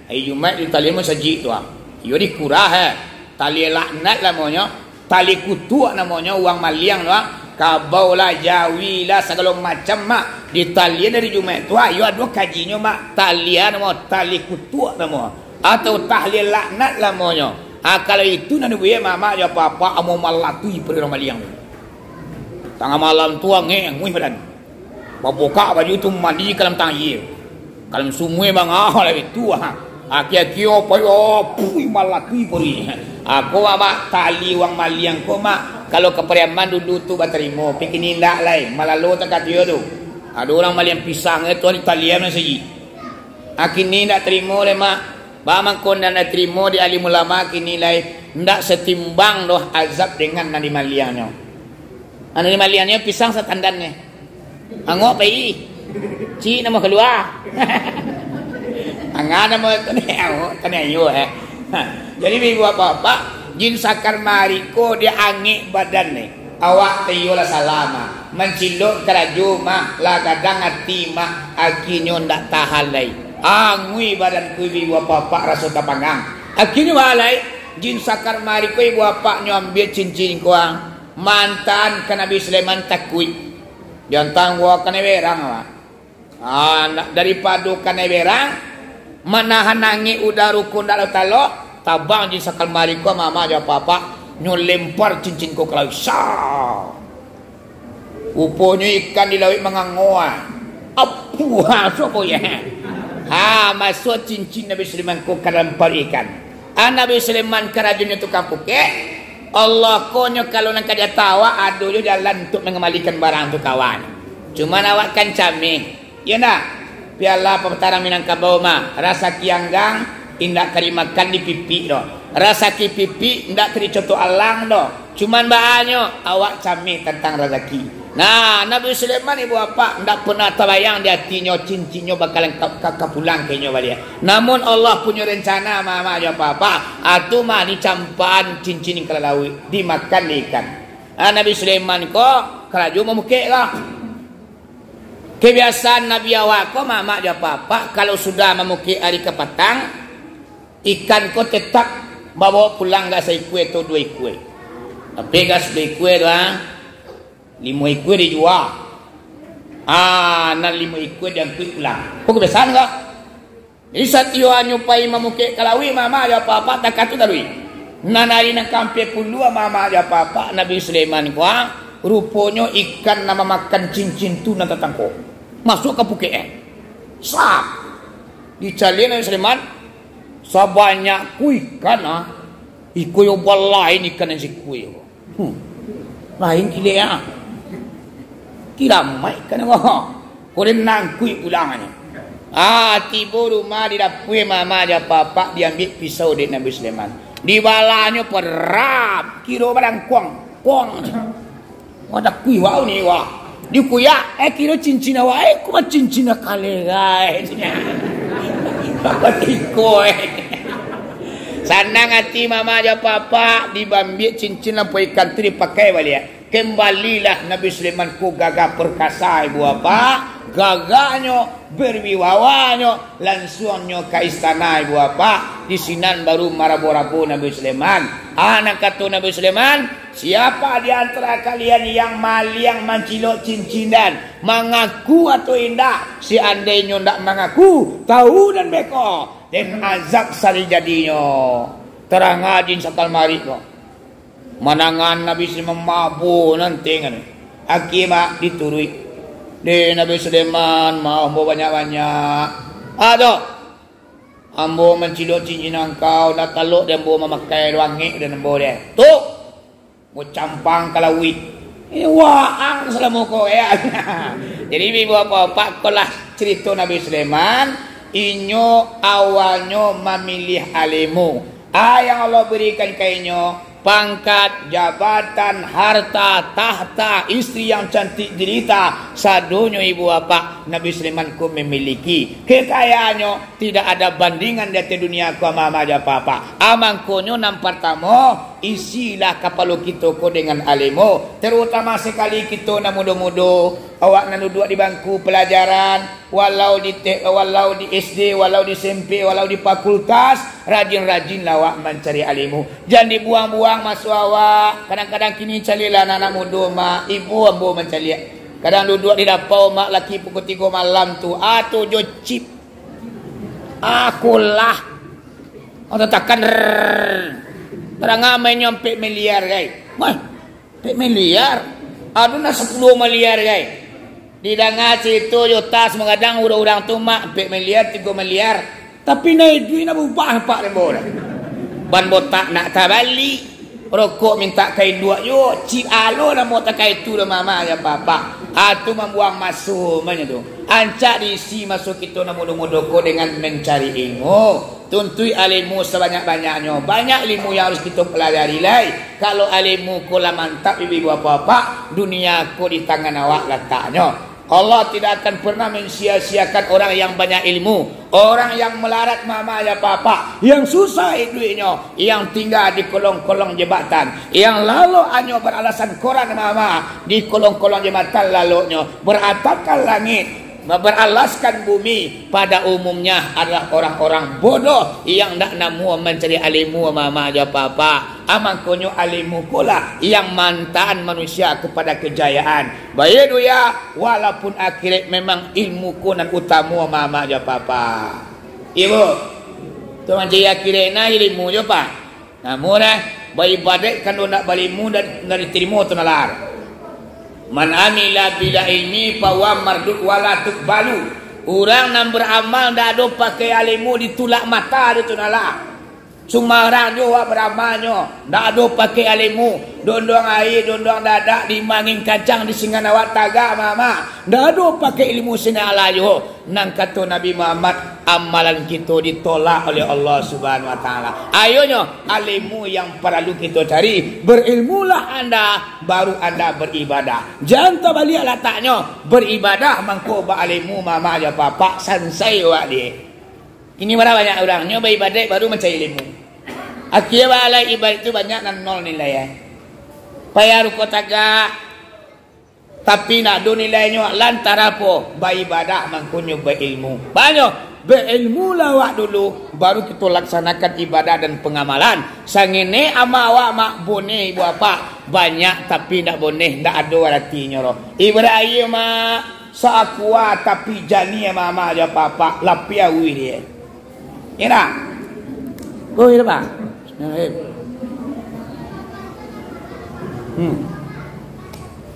Jumat di talian masa saji tu. Yo di kurah tali laknat namanya. Tali kutu namanya uang maliang tu. Kabau lah, jawi lah, segala macam mak. Di talian dari Jumat tu. Yo ada kajinya mak. Talian nama tali kutu nama. Atau tahlil laknat namanya. Kalau itu nanti buaya mama ya papa amu malatui pada maliang. Tengah malam tu ngui badan. Babuka baju tu mandi kalam tangi. Kalam semua bang lebih tua. Aki-aki apa yo pui malatui puri. Aku mama tali wang maliang ko mak. Kalau keperiaman dulu tu baterimo pikir indak lai malalo tak katio tu. Ada orang maliang pisang itu di talian saji. Akini tak terima le mak. Bamang kon dan terima di alim ulama kini lai ndak setimbang doh azab dengan nadi maliannya. Nadi maliannya pisang setandannya. Angok pai. Ci nama keluar. Angana nama tanya Jadi ibu apa-apa jin sakar mariko dia angik badan ni. Awak tayola salama. Menciluk keraju mak la kadang hati mak akinyo ndak tahan lai. Angui badan ku ibu bapak rasa tapangang. Akhirnya walai jin sakar mari ku ibu bapaknya ambil cincin kuang mantan ke Nabi Sulaiman takui. Jantang wa kene berang wa. Daripada kene berang menahan nangi udah rukun dak talo tabang jin sakar mari ku mama ja papa nyo lempar cincin ku ke laut. Uponya ikan di laut mengangoa. Apuha sopo ya. Masuk cincin Nabi Sulaiman ko kalampar ikan. Nabi Sulaiman kerajaan tukang pukek. Allah konyo kalau nak dia tawa adu je jalan untuk mengembalikan barang tu kawan. Cuma awak kan camih. Ya nak. Piala pemetaran Minangkabau mah rasa kianggang indak kari makan di pipi doh. Rasa ki pipi indak kari contoh alang doh. Cuman bahannya awak camih tentang rezeki. Nah, Nabi Sulaiman ibu apa ndak pernah terbayang di hatinya cincinnya bakalan pulang kayaknya dia. Namun Allah punya rencana mama aja apa atu mah dicampan cincin ke laut dimakan ikan. Nabi Sulaiman kok kerajaan memukik lah. Kebiasaan Nabi awak kok mama aja apa kalau sudah memukik hari ke petang ikan kok tetap bawa pulang gak seikue atau 2 ikue. Tapi gas 2 ikue doang. 5 ekor dijual. Nan 5 ekor dia kuih pulang. Kok kebiasaan enggak? Jadi satyo nyupai mamukek kalawi mama ada apa-apa tak katu dalui. Nan hari nak kampe pulua mama ada apa-apa Nabi Sulaiman kuah rupanya ikan nama makan cincin tu nak tatangko. Masuk ke pukek. Sap. Dicari Nabi Sulaiman sebanyak kuih ikan Ikuy yung lain ikan yang si kuih. Lain kili ya. Kiramai kan wah. Kulen nangkui pulangannya. Tiba rumah di dapur mama aja papa diambil pisau dari Nabi Sulaiman. Di balanya perap kilo barang kuang. Ada kui wau ni wah. Di kuya kilo cincin awak ku cincin kale guys. Bapak tiko Sanang hati mama aja papa dibambil cincin lampu ikan tu dipakai balik. Kembalilah Nabi Sulaiman ku gagah perkasa ibu apa gagahnya berwiwawanya langsungnya ke istana ibu apa di sinan baru marabu-rabu Nabi Sulaiman. Anak kata Nabi Sulaiman, siapa di antara kalian yang maliang mencilok cincinan mengaku atau indah? Seandainya tidak mengaku tahu dan beko dan azab sari jadinya. Terang ajin sakal mari kok. Manangan Nabi Sulaiman mabu nanti kan. Akibat diturui. Di Nabi Sulaiman mau banyak-banyak. Aduh. Ambo menciduk cincin engkau, dah taluk dia ambo memakai wangi dan ambo dia. Tu, mau campang kalawit. Waang selama kau ya. Jadi ibu bapak kolah cerita Nabi Sulaiman, inyo awalnya memilih alimu. Yang Allah berikan kainyo pangkat, jabatan, harta, tahta, istri yang cantik jelita, sadunya ibu bapa Nabi Sulaiman ku memiliki. Kekayaannya tidak ada bandingan di dunia ku mama aja papa. Amangkonyo nam pertama isilah kapal kita ko dengan alimu, terutama sekali kita na muda-muda awak na duduk di bangku pelajaran, walau di SD, walau di SMP, walau di fakultas, rajin-rajin awak mencari alimu. Jangan dibuang-buang masuk awak. Kadang-kadang kini carilah anak muda mak ibu ambo mencari. Kadang duduk di dapur mak laki pukul 3 malam tu atau jo chip. Akulah. Atau takkan barang amai nyampe miliar guys. Wah, 4 miliar. Aduh na 10 miliar guys. Di danga situ juta mengadang urang-urang tu mak 4 miliar 3 miliar. Tapi naik duit na bubah pak rembo. Ban botak nak tabali. Rokok minta kain 2 yo, cik alo na mau tak kain tu dah mama ya papa. Atu membuang masuk mana tu. Ancak diisi masuk kita na muda-muda ko dengan mencari ilmu. Tuntui alimu sebanyak-banyaknya. Banyak ilmu yang harus kita pelajari lai. Kalau alimu ko lah mantap ibu bapa, dunia ko di tangan awak letaknya. Allah tidak akan pernah mensia-siakan orang yang banyak ilmu, orang yang melarat mama ya papa, yang susah duitnya, yang tinggal di kolong-kolong jembatan, yang lalu hanya beralasan koran mama di kolong-kolong jembatan lalunya, beratapkan langit, beralaskan bumi, pada umumnya adalah orang-orang bodoh yang tak namu mencari alimu mama aja papa. Amangkonyo alimu pula yang mantaan manusia kepada kejayaan. Baik ya, walaupun akhirat memang ilmu kunan utama mama aja papa. Ibu, tu macam akhirat na ilmu je pak. Namun baik badak kan nak balimu dan diterima tu nalar. Man amila bila ilmi fawa mardud wala tuqbalu. Orang yang beramal dak ada pakai alimu ditulak mata dia tu nalar. Sumarang juga beramalnya dak ada pakai alimu, dondong air, dondong dadak, dimangin kacang di singan awak tagak mama. Dak ada pakai ilmu sina alayo. Nang kata Nabi Muhammad, amalan kita ditolak oleh Allah Subhanahu wa taala. Ayonya alimu yang perlu kita cari. Berilmulah anda baru anda beribadah. Jangan terbalik letaknya. Beribadah mangko ba alimu mama ya papa sansai wak dia. Ini berapa banyak orangnya beribadah baru mencari ilmu. Akhirnya balai ibadah itu banyak dan nol nilai ya. Payah ruko tagak, tapi nak do nilainya lantaran apa? Beribadah mangkunyo berilmu. Banyak berilmu lawak dulu, baru kita laksanakan ibadah dan pengamalan. Sangine ama awak mak boneh ibu apa? Banyak tapi tak boneh, tak ada artinya roh. Ibrahim mak seakua tapi jani mama aja papa lapia wi dia. Ina. Kau ini apa?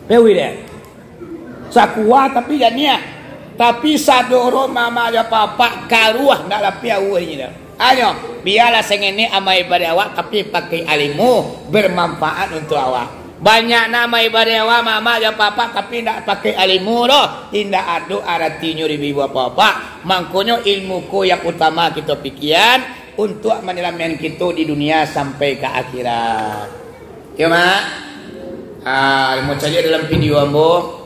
Pewi dia. Sakua tapi jania. Tapi sadoro mama aja papa karuah nak lapia wi dia. Ayo, biarlah sengene amai ibadah awak tapi pakai alimu bermanfaat untuk awak. Banyak nama ibadah awak mama aja papa tapi tidak pakai alimu loh. Tidak ada artinya di ibu papa. Makanya ilmu ko yang utama kita pikiran untuk menyelamatkan kita di dunia sampai ke akhirat. Ya mak. Mau saja dalam video ambo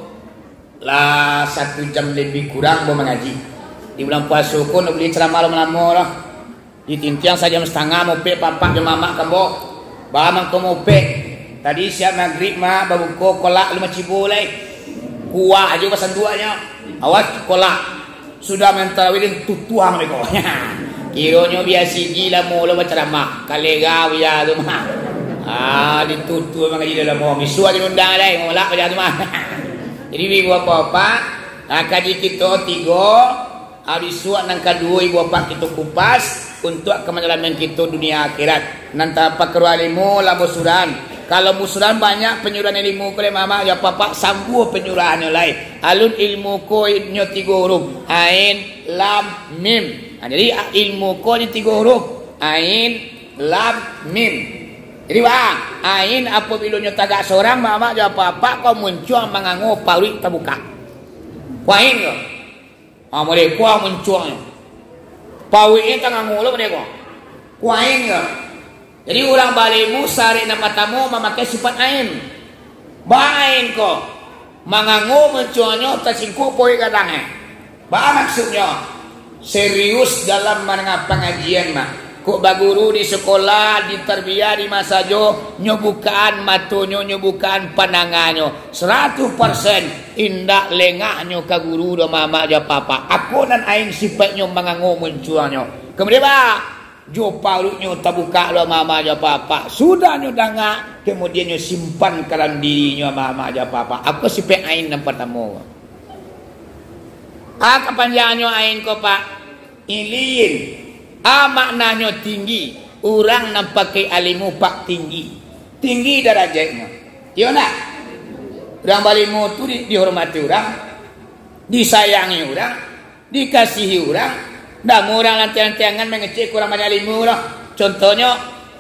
lah 1 jam lebih kurang mau mengaji. Di bulan puasa ko nak beli ceramah lama-lama lah. Di tintiang saja setengah mau pe papa dan mama kambo. Bamang ko mau pe. Tadi siap maghrib mak babuko kolak 5 cibu lai. Kuah aja pasan duanya. Awak kolak sudah mentawilin tutuang mereka. Kiranya biasa gila mula berceramah. Kalega biar tu mah. Ditutu memang di dalam mau misu aja undang lai molak biar tu mah. Jadi ibu apa-apa, kaji kita 3, hari suat nang kedua ibu apa kita kupas untuk kemenjelaman kita dunia akhirat. Nanti apa kerualimu lah musuran. Kalau musuran banyak penyuruhan ilmu oleh mama ya papa sambu penyuruhannya lain. Alun ilmu ko inyo 3 huruf. Ain lam mim. Jadi ilmu ko ni 3 huruf. Ain, lam, mim. Jadi bang, ain apabila nyo tagak seorang mama jo apa-apa kau muncul mengangu pauri terbuka. Ain ko. Mulai kuah muncul. Pauri tengah ngulu mereka. Ain ko. Jadi orang balimu sari nama tamu memakai sifat ain. Bain ko. Mengangu munculnya tersingkup poi kadangnya. Ba maksudnya serius dalam menengah pengajian mah. Kok baguru di sekolah, di terbiar, di masajo, nyobukaan matonyo, nyobukaan pandanganyo. 100% indak lengahnya ke guru do mama jo papa. Aku dan aing sifatnya mengangu munculnya. Kemudian ba, jo paluknya terbuka lo mama jo papa. Sudah nyo danga, kemudian nyo simpan ke dalam dirinya mama jo papa. Aku sifat aing yang pertama. Kepanjangannya ain ko pak ilin. Maknanya tinggi. Orang nak pakai alimu pak tinggi. Tinggi derajatnya. Ya nak? Orang balimu tu dihormati orang, disayangi orang, dikasihi orang. Dan orang lantian-lantiangan mengecek kurang banyak alimu lah. Contohnya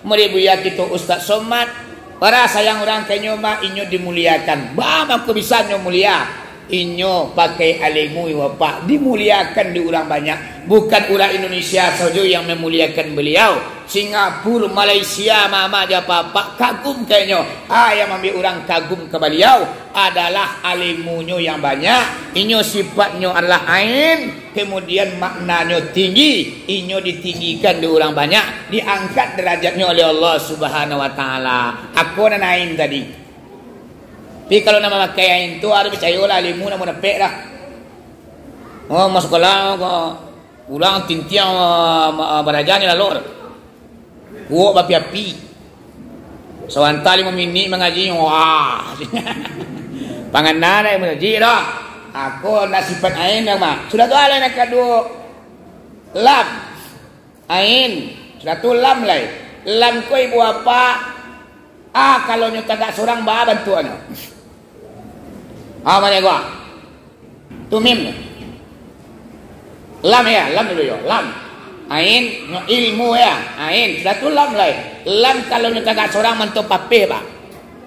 meribuya kita Ustaz Somad. Para sayang orang kayaknya mak inyo dimuliakan. Bama aku bisa nyo mulia. Inyo pakai alimu pak dimuliakan di orang banyak, bukan orang Indonesia saja yang memuliakan beliau. Singapura, Malaysia, mama aja papa kagum kayaknya. Yang ambil orang kagum ke beliau adalah alimunyo yang banyak. Inyo sifatnya adalah ain, kemudian maknanya tinggi. Inyo ditinggikan di orang banyak, diangkat derajatnya oleh Allah Subhanahu Wa Taala. Aku dan ain tadi. Tapi kalau nama pakai ain tu ada percaya lah limu nama nepek lah. Masuk sekolah ulang tintiang barajani lalu. Kuok bapi-api. Sewanta 5 minit mengaji. Wah. Panganan yang mengaji dah. Aku nak sifat ain dah mak. Sudah tu ada nak kadu lam. Ain. Sudah tu lam lah. Lam ko ibu apa? Kalau nyo tagak seorang ba bantuan. Mana gua? Tu mim. Lam ya, lam dulu yo. Lam. Ain ilmu ya. Ain sudah tu lam lah. Lam kalau nyo tagak seorang mantu papih ba.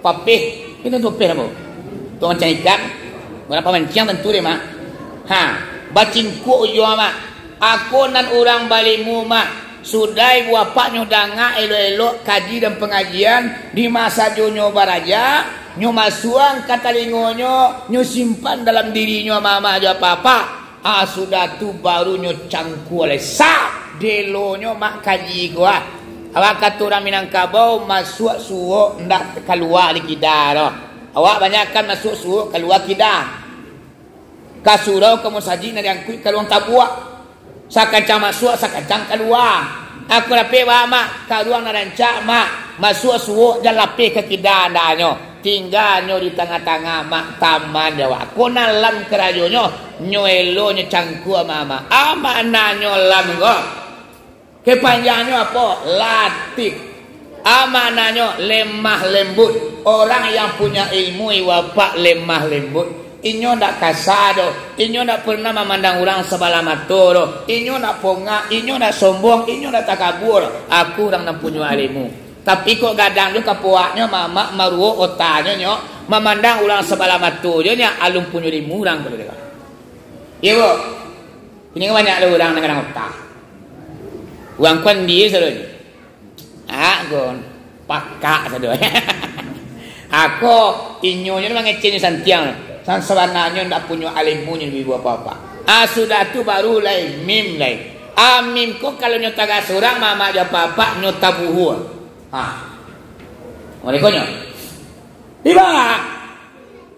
Papih itu tu papih apa? Tu macam ikan. Berapa mancing tentu dia mak. Bacingku yo mak. Aku nan orang balimu mak. Sudah ibu bapaknya danga elok-elok kaji dan pengajian di masa jonyo baraja, nyo masuang kata lingonyo, nyo simpan dalam dirinya mama aja papa. Sudah tu baru nyo cangku oleh sa delonyo mak kaji gua. Awak kata orang Minangkabau masuk suwo ndak keluar di kidar. Awak banyakkan masuk suwo keluar kidar. Kasurau kamu saji nak diangkut keluar tabuak. Sakacang masuk, sakacang keluar. Aku lapik mak, karuang narancak mak. Masuk suuk dan lapik ke kidandanyo. Tinggalnya di tengah-tengah mak taman Jawa. Aku nalam kerajonyo, nyoelo nyo cangku mama. Maknanya lam go. Kepanjangannya apa? Latif. Maknanya lemah lembut. Orang yang punya ilmu iwapak lemah lembut. Inyo ndak kasado, inyo ndak pernah memandang orang sebelah mata do. Inyo ndak pongak, inyo ndak sombong, inyo ndak takabur. Aku orang nak punya ilmu. Tapi kok gadang tu kapuaknya mama maruo otanya nyo memandang orang sebelah mata je nya alum punya ilmu orang tu dekat. Ya bu. Ini banyak orang nak otak. Orang kan dia saudara. Gon pakak saudara. Aku inyo nya mangecen santiang. Sebenarnya tidak punya alimu yang ibu apa-apa. Sudah tu baru lain mim lain. Mim ko kalau nyota gak seorang mama aja papa nyota buhu. Mereka nyo. Tiba.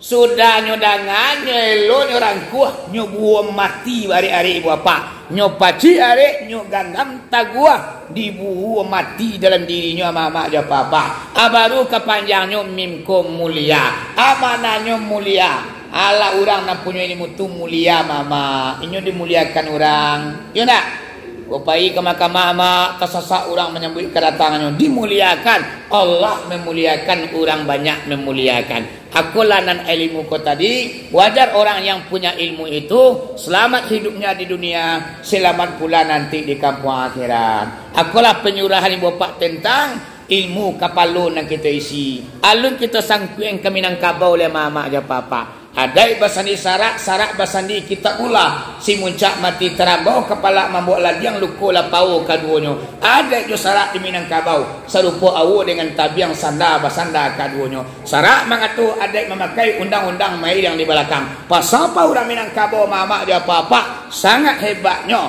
Sudah nyodangan nyelo nyorang kuah nyobuah mati hari-hari ibu apa. Nyopaci hari nyogandam taguah dibuhu mati dalam dirinya mama aja papa. Baru kepanjangnya mim ko mulia. Mananya mulia. Ala orang nak punya ilmu tu mulia mama. Inyo dimuliakan orang. Ya nak? Upai ke mahkamah mama tersasak orang menyambut kedatangannya dimuliakan. Allah memuliakan orang banyak memuliakan. Akulah nan ilmu ko tadi. Wajar orang yang punya ilmu itu selamat hidupnya di dunia, selamat pula nanti di kampung akhirat. Akulah penyurahan ibu bapak tentang ilmu kapalo nang kita isi. Alun kita sangkueng kami nang kabau oleh mama aja papa. Adai basandi sarak basandi kita pula si muncak mati terabau kepala membuat ladiang luko lapau kaduonyo. Adai jo sarak di Minangkabau serupa awu dengan tabiang sanda basanda kaduonyo. Sarak mangatu adai memakai undang-undang mai yang di belakang. Pasapa orang Minangkabau mama dia papa sangat hebatnya.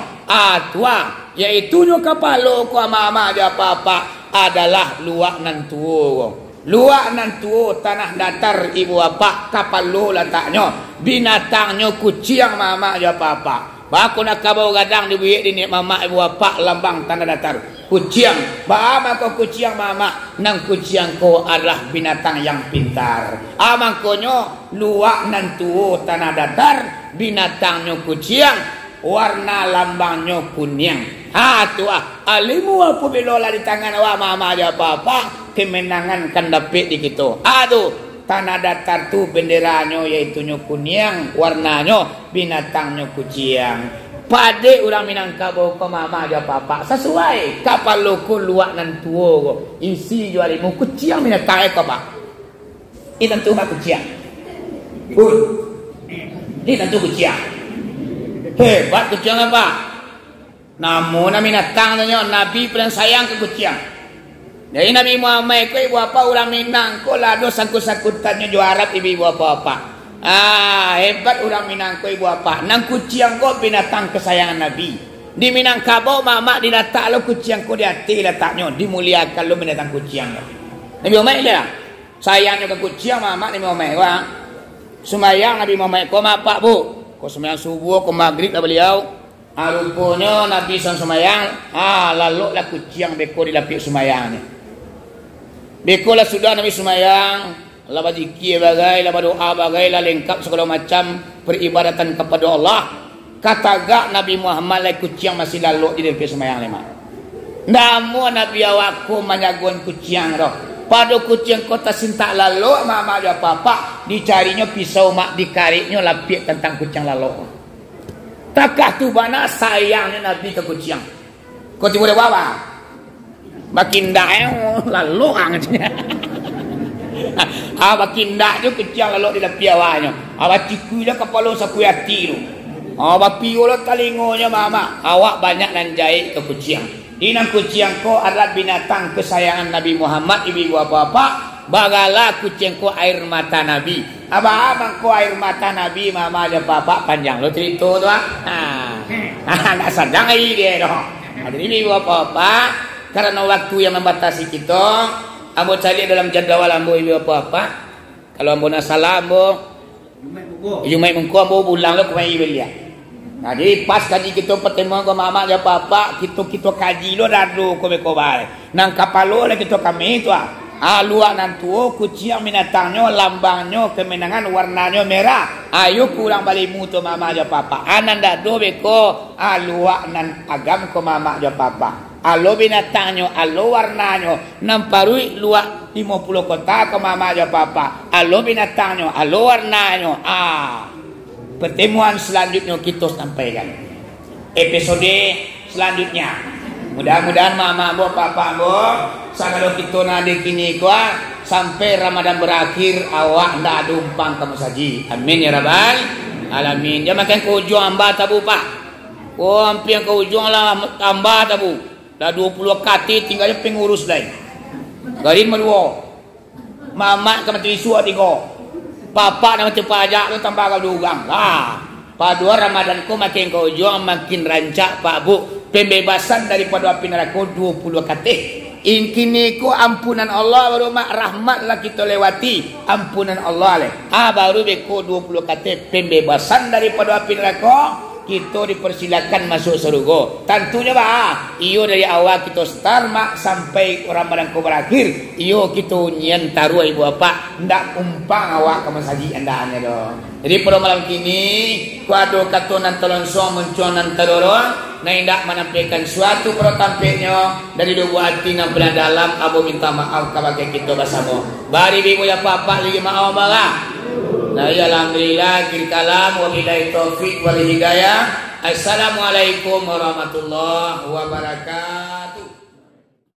Tua yaitu nyo kapalo ko mama dia papa adalah luak nan tuo. Luak nan tuo tanah datar ibu bapak kapal lo letaknya binatangnya kucing mama aja papa. Baku nak kabau gadang dibuat di mama ibu bapak lambang tanah datar kucing. Bama ko kucing mama nang kucing ko adalah binatang yang pintar. Amangkonyo luak nan tuo tanah datar binatangnya kucing warna lambangnya kuning. Alimu apa belola di tangan wa mama aja papa kemenangan kan dapat di kita. Tanah datar tu benderanya yaitu kuning, warnanya binatangnya kucing. Pada orang Minangkabau ke mama aja papa sesuai kapal loko luak nan tuo isi jualimu kucing binatang ke pak. Ini tentu pak kucing. Ini tentu kucing. Hebat kucing apa? Namun binatang Nabi pernah sayang ke kucing. Jadi Nabi Muhammad ko ibu apa orang Minang ko lado sangkut-sangkutannya juara ibu apa. Hebat orang Minang ko ibu apa. Nang kucing ko binatang kesayangan Nabi. Di Minangkabau mama diletak lo kucing ko di hati letaknya dimuliakan lo binatang kucing. Nabi Muhammad dia sayangnya ke kucing mama Nabi Muhammad ko. Sumayang Nabi Muhammad ko mapak bu. Ko sumayang subuh ko maghrib lah beliau. Rupanya Nabi sumayang lalu lah kucing beko dilapik sumayangnya. Beko lah sudah Nabi sumayang lah berzikir bagai lah berdoa bagai lah lengkap segala macam peribadatan kepada Allah. Kata gak Nabi Muhammad lah kucing masih lalu di dilapik sumayang lima. Namun Nabi awakku menyaguan kucing roh. Pada kucing kota sinta lalu mama ada papa dicarinya pisau mak dikariknya lapik tentang kucing lalu. Takah tu mana sayangnya Nabi ke kucing. Kau tiba dia bawa. Makin dah lalu angnya. Makin dah tu kucing lalu di lepi awaknya. Ciku dia kepala sapu hati tu. Piu lah talingonya mama. Awak banyak nanjai ke kucing. Inang kucing ko adalah binatang kesayangan Nabi Muhammad ibu bapa. Bagalah kucing ko air mata Nabi. Abang ko air mata Nabi mama aja papa panjang lo cerita tu nak sedang lagi dia doh. Jadi ibu bapa karena waktu yang membatasi kita, ambo cari dalam jadual ambo ibu bapa. Kalau ambo nak salam ambo Jumai mengko ambo bulang lo kumai belia. Jadi pas kaji kita pertemuan ke mama aja papa, kita kaji lo dadu ko bale. Nang kapalo le kita kami tu luak nan tuo kucing binatangnya lambangnya kemenangan warnanya merah. Ayo kurang balik mutu mama aja papa. Ananda do beko luak nan agam ko mama aja papa. Alo binatangnya, alo warnanya namparui luak 50 kota ko mama aja papa. Alo binatangnya, alo warnanya. Pertemuan selanjutnya kita sampaikan. Episode selanjutnya. Mudah-mudahan mama bo papa bo kalau kita nade kini kuah sampai Ramadan berakhir awak ndak dumpang kamu saji. Amin ya rabbal alamin. Jangan makan ke ujung amba tabu pak. Hampir ke ujung lah amba tabu. Dah 20 kati tinggalnya pengurus lain. Garin medua. Mama ke menteri suah tiga. Papa nama pajak tu tambah kau dugang. Padua Ramadan ko makin ke ujung makin rancak pak bu. Pembebasan daripada api neraka 20 katih. Kini ku ampunan Allah baru mak rahmat lah kita lewati ampunan Allah le. Baru beko 20 katih pembebasan daripada api neraka kita dipersilakan masuk surga. Tentunya bah, iyo dari awal kita start mak sampai Ramadan ko berakhir, iyo kita nyen taruh ibu bapak, ndak umpang awak ke masaji andaannya dong. Jadi pada malam kini, kuado katunan telonsong mencuanan terorong, na indak menampilkan suatu pertampaknya dari dua hati yang benar dalam. Abu minta maaf kepada kita bersama. Bari ibu ya papa lagi maaf bala. Nah ya alhamdulillah kiri kalam wabillahi taufik wal hidayah. Assalamualaikum warahmatullahi wabarakatuh.